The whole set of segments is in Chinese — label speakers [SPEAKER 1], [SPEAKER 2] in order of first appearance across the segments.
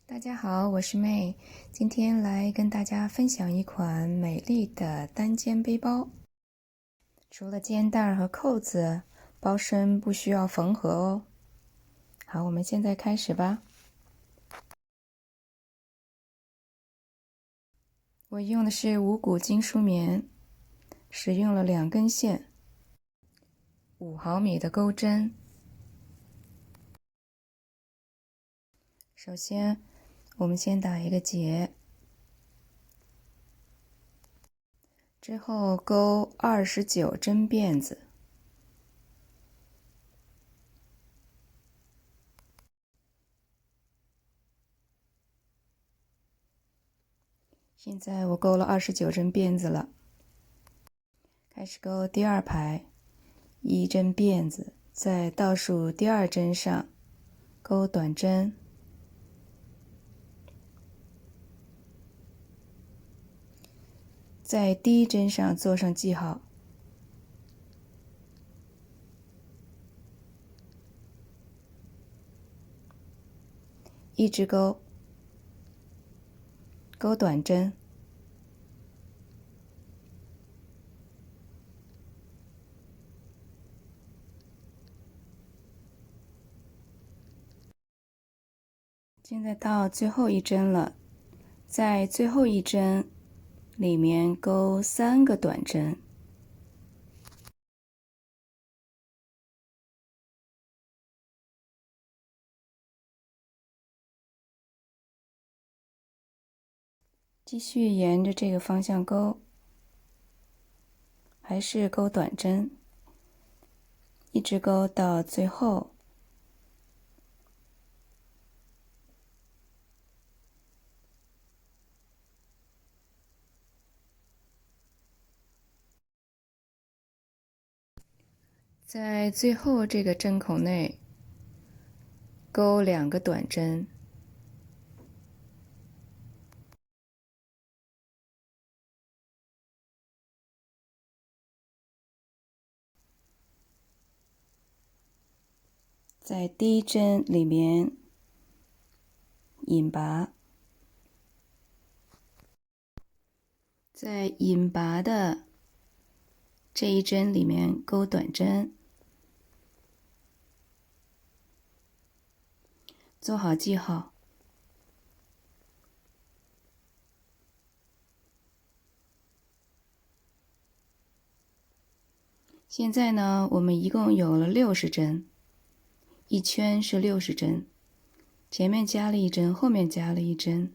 [SPEAKER 1] 大家好，我是妹，今天来跟大家分享一款美丽的单肩背包。除了肩带和扣子，包身不需要缝合哦。好，我们现在开始吧。我用的是无骨精梳棉，使用了2根线，5毫米的钩针。首先，我们先打一个结，之后钩29针辫子。现在我钩了29针辫子了，开始钩第2排，1针辫子，在倒数第2针上钩短针，在第1针上做上记号，一直钩，钩短针，现在到最后1针了，在最后1针里面钩3个短针，继续沿着这个方向钩，还是钩短针，一直钩到最后。在最后这个针孔内钩2个短针，在第1针里面引拔，在引拔的这1针里面钩短针，做好记号。现在呢，我们一共有了60针，1圈是60针，前面加了1针，后面加了1针，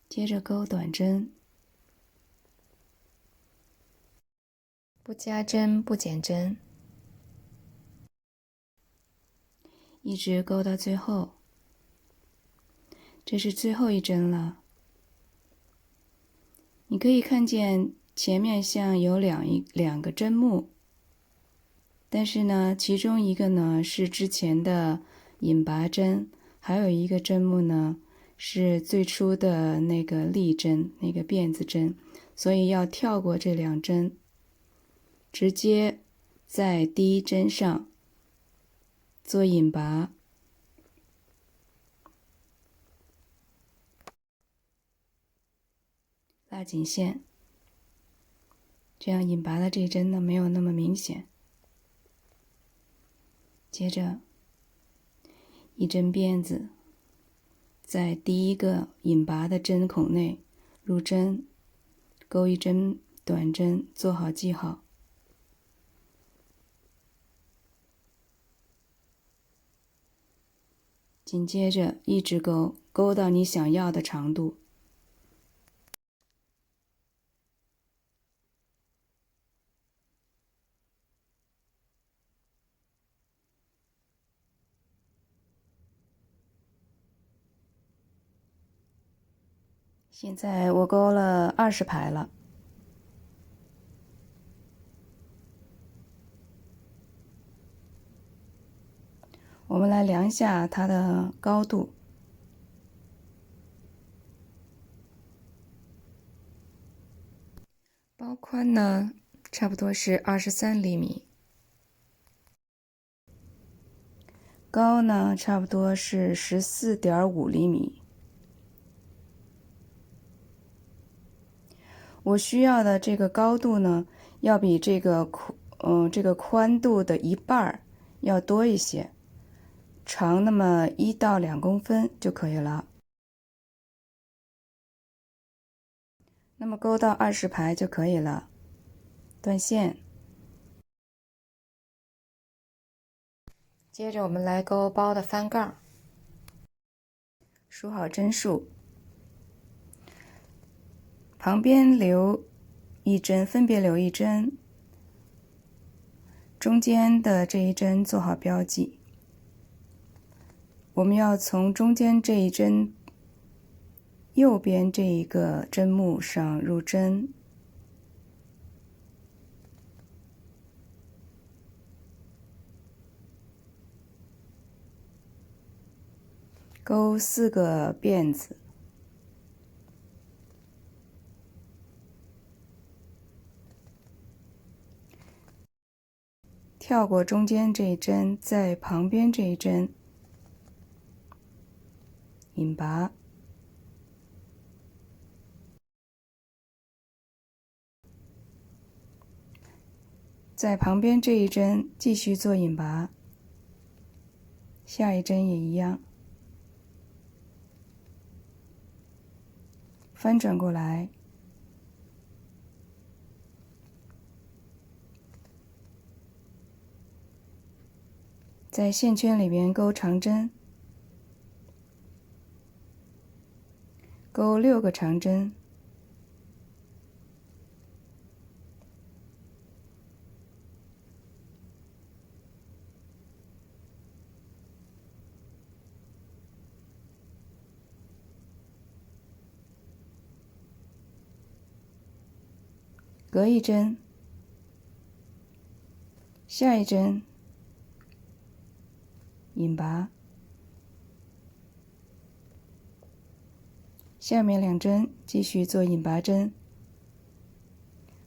[SPEAKER 1] 接着钩短针，不加针不减针，一直钩到最后，这是最后1针了。你可以看见前面像有两个针目，但是呢，其中一个呢是之前的引拔针，还有一个针目呢是最初的那个立针，那个辫子针，所以要跳过这2针，直接在第1针上做引拔，拉紧线，这样引拔的这针呢没有那么明显。接着1针辫子，在第1个引拔的针孔内入针，钩1针短针，做好记号。紧接着一直钩，钩到你想要的长度。现在我钩了20排了。我们来量一下它的高度。包宽呢，差不多是23厘米。高呢差不多是14.5厘米。我需要的这个高度呢，要比这个宽度的一半要多一些，长那么1到2公分就可以了。那么钩到20排就可以了。断线。接着我们来钩包的翻杠，数好针数，旁边留1针，分别留1针，中间的这一针做好标记。我们要从中间这一针右边这一个针目上入针，钩4个辫子，跳过中间这一针，在旁边这一针引拔，在旁边这一针继续做引拔，下一针也一样，翻转过来，在线圈里边钩长针，钩6个长针，隔一针，下一针引拔，下面2针继续做引拔针，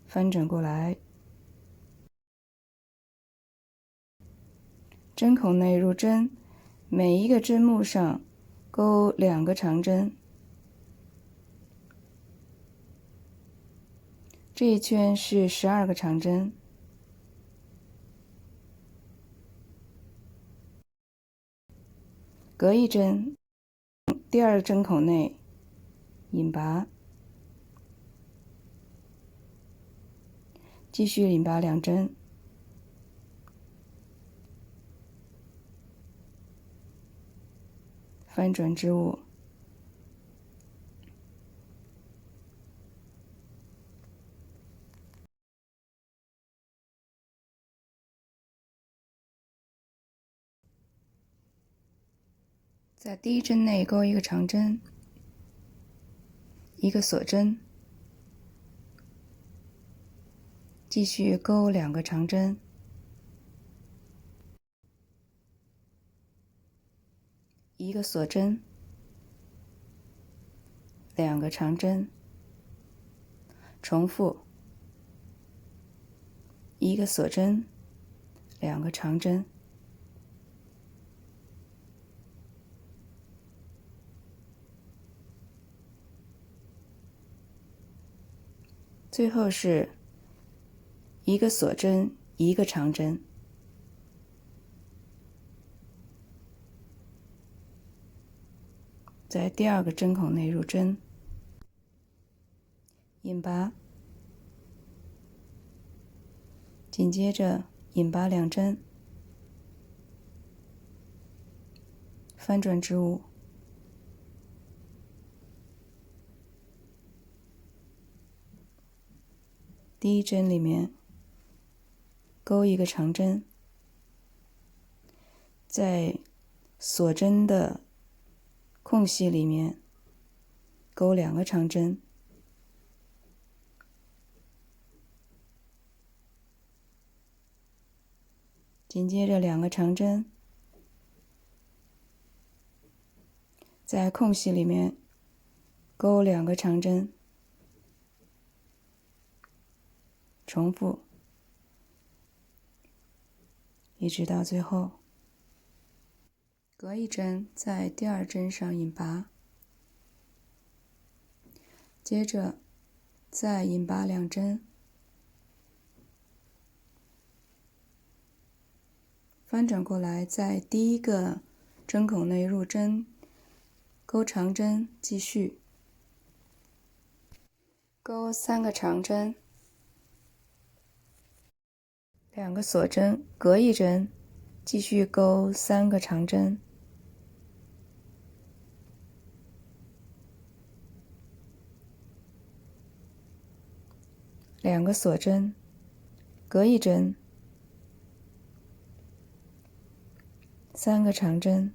[SPEAKER 1] 翻转过来，针孔内入针，每一个针目上钩2个长针，这一圈是12个长针，隔一针，第2个针孔内引拔，继续引拔2针，翻转织物，在第一针内钩1个长针，1个锁针，继续钩2个长针，一个锁针，2个长针，重复1个锁针，2个长针，最后是1个锁针，1个长针，在第2个针孔内入针，引拔，紧接着引拔2针，翻转织物，第一针里面钩1个长针，在锁针的空隙里面钩2个长针，紧接着2个长针，在空隙里面钩2个长针，重复，一直到最后。隔一针在第二针上引拔，接着再引拔2针，翻转过来，在第一个针孔内入针，钩长针，继续钩3个长针，2个锁针，隔一针，继续钩3个长针，2个锁针，隔一针，3个长针，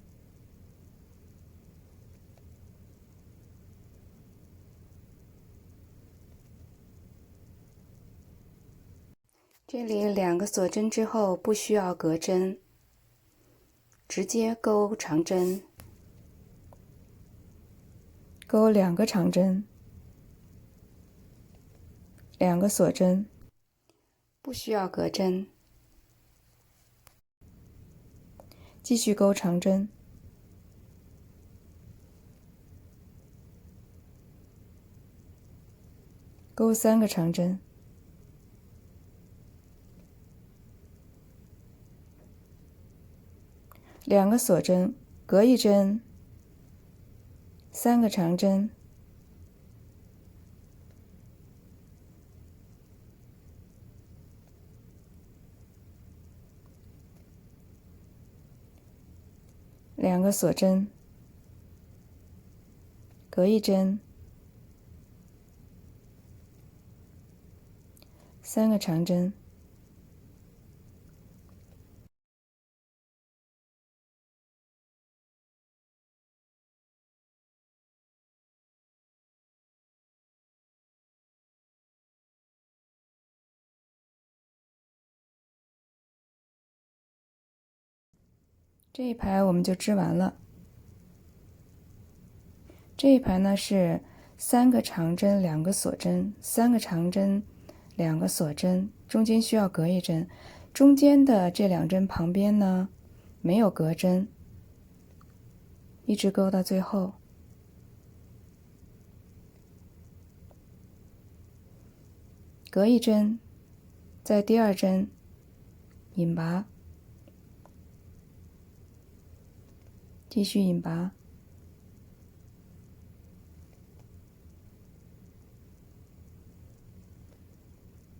[SPEAKER 1] 这里2个锁针之后不需要隔针，直接钩长针，钩2个长针，2个锁针，不需要隔针，继续钩长针，钩3个长针，2个锁针，隔一针，3个长针，2个锁针，隔一针，3个长针，这一排我们就织完了。这一排呢是3个长针，2个锁针，3个长针，2个锁针，中间需要隔一针，中间的这2针旁边呢没有隔针，一直钩到最后，隔一针，在第二针引拔，继续引拔，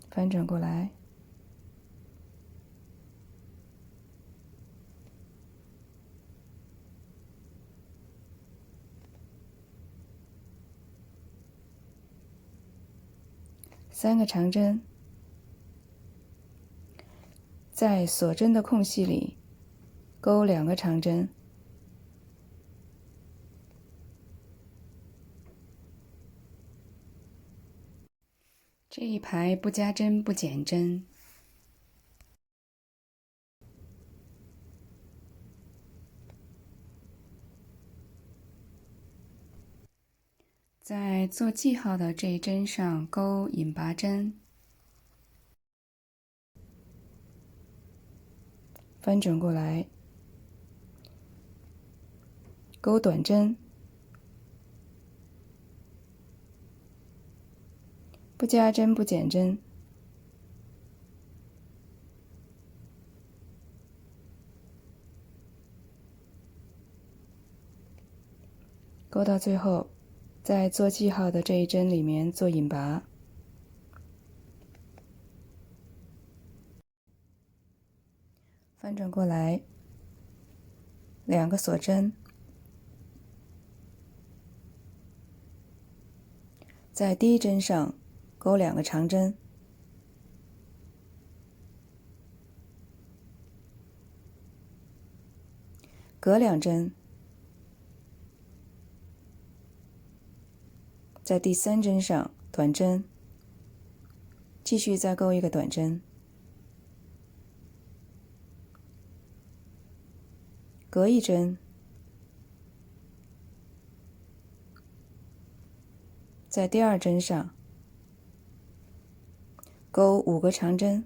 [SPEAKER 1] 翻转过来，3个长针，在锁针的空隙里钩2个长针，这一排不加针不减针。在做记号的这一针上钩引拔针，翻转过来，钩短针，不加针不减针，钩到最后，在做记号的这一针里面做引拔，翻转过来，2个锁针，在第一针上钩2个长针，隔2针，在第3针上短针，继续再钩一个短针，隔一针，在第2针上钩5个长针，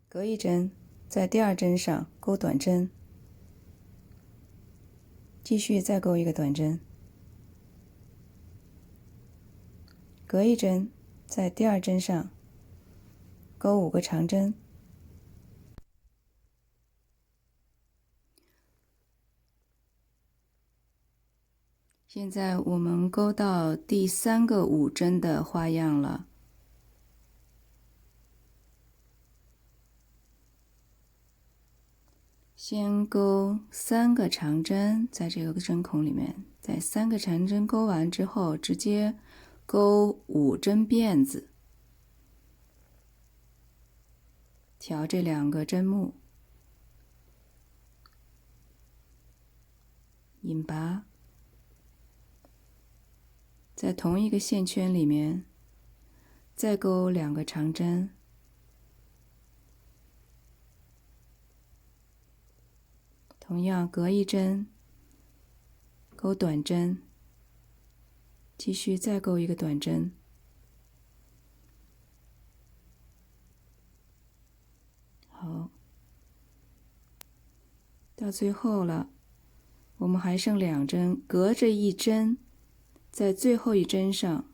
[SPEAKER 1] 隔一针，在第二针上钩短针，继续再钩一个短针，隔一针，在第二针上钩5个长针。现在我们钩到第3个5针的花样了。先钩3个长针，在这个针孔里面，在3个长针钩完之后，直接钩5针辫子，调这2个针目，引拔，在同一个线圈里面再钩2个长针，同样隔一针钩短针，继续再钩一个短针。好，到最后了，我们还剩2针，隔着一针，在最后一针上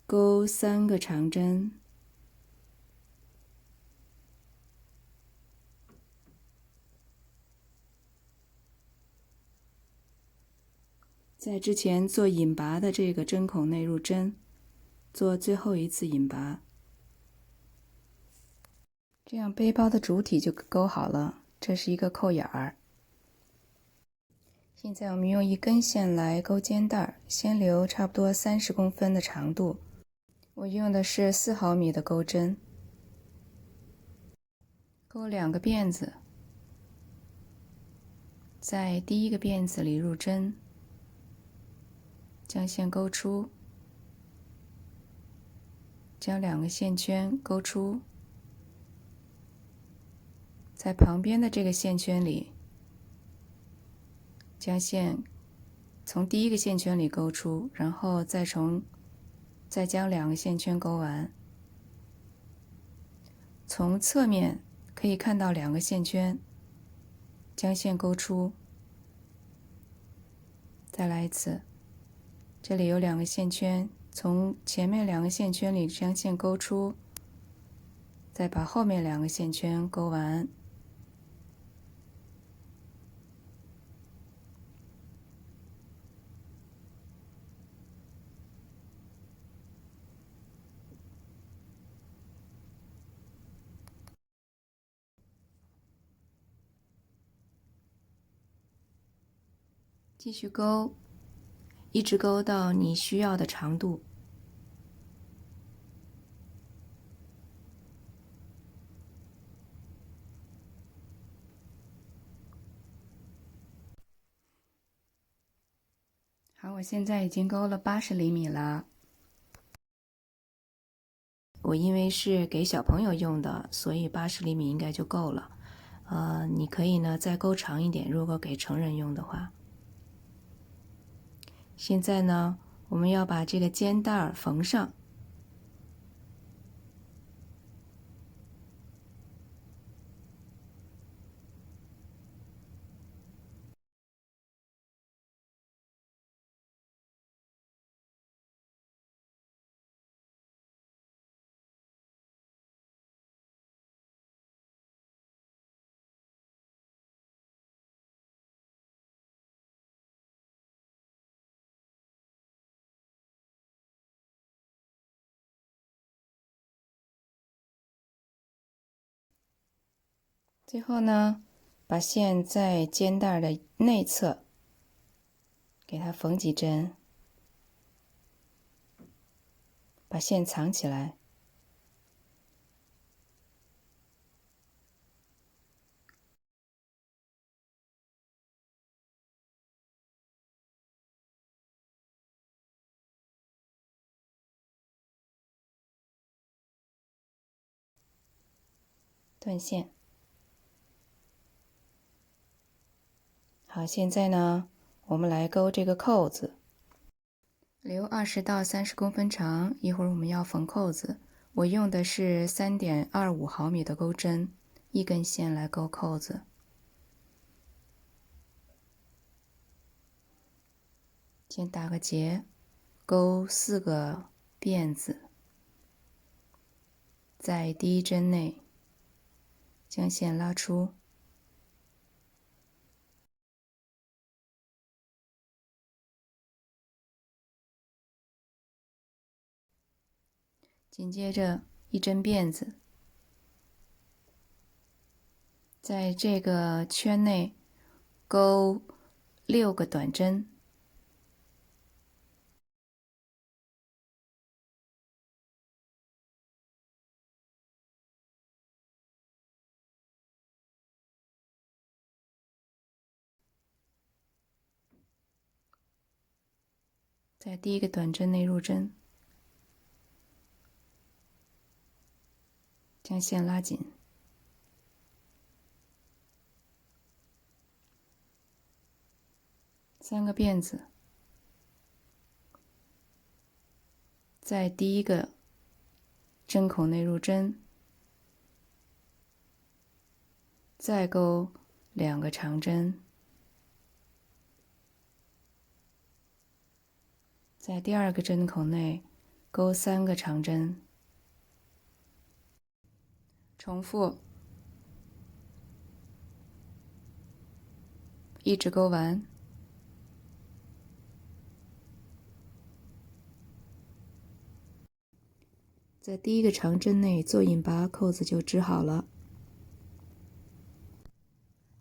[SPEAKER 1] 钩3个长针，在之前做引拔的这个针孔内入针，做最后一次引拔，这样背包的主体就钩好了。这是一个扣眼儿。现在我们用1根线来钩肩带，先留差不多30公分的长度。我用的是4毫米的钩针，钩2个辫子，在第1个辫子里入针，将线钩出，将2个线圈钩出，在旁边的这个线圈里，将线从第1个线圈里钩出，然后再将2个线圈钩完。从侧面可以看到2个线圈，将线钩出，再来一次，这里有2个线圈，从前面2个线圈里将线钩出，再把后面2个线圈钩完。继续钩，一直钩到你需要的长度。好，我现在已经钩了80厘米了。我因为是给小朋友用的，所以80厘米应该就够了。你可以呢再钩长一点，如果给成人用的话。现在呢，我们要把这个肩带缝上。最后呢，把线在肩带的内侧给它缝几针，把线藏起来。断线。好，现在呢，我们来钩这个扣子，留20到30公分长。一会儿我们要缝扣子，我用的是3.25毫米的钩针，一根线来钩扣子。先打个结，钩4个辫子，在第一针内将线拉出，紧接着一针辫子，在这个圈内钩6个短针，在第一个短针内入针，将线拉紧，三个辫子，在第一个针孔内入针，再钩2个长针，在第二个针孔内钩3个长针，重复，一直钩完。在第一个长针内做引拔，扣子就织好了。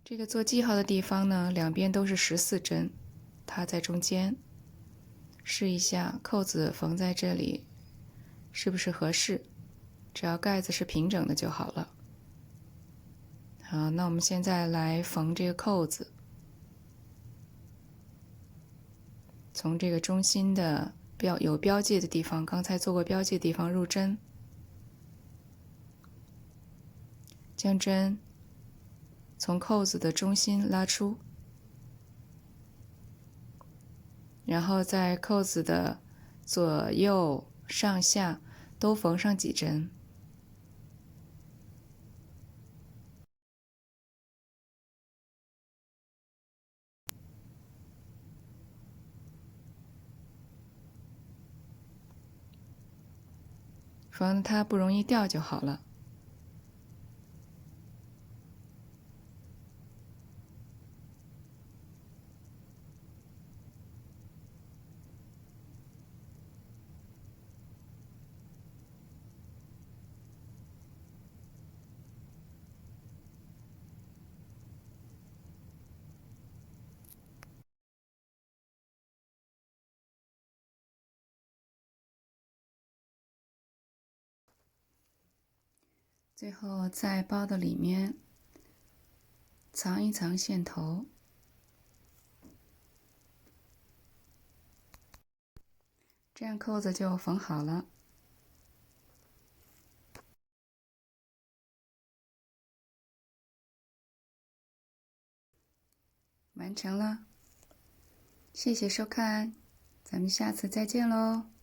[SPEAKER 1] 这个做记号的地方呢，两边都是14针，它在中间。试一下扣子缝在这里是不是合适，只要盖子是平整的就好了。好，那我们现在来缝这个扣子，从这个中心的有标记的地方，刚才做过标记的地方入针，将针从扣子的中心拉出，然后在扣子的左右上下都缝上几针。缝它不容易掉就好了。最后在包的里面藏一藏线头，这样扣子就缝好了。完成了，谢谢收看，咱们下次再见喽。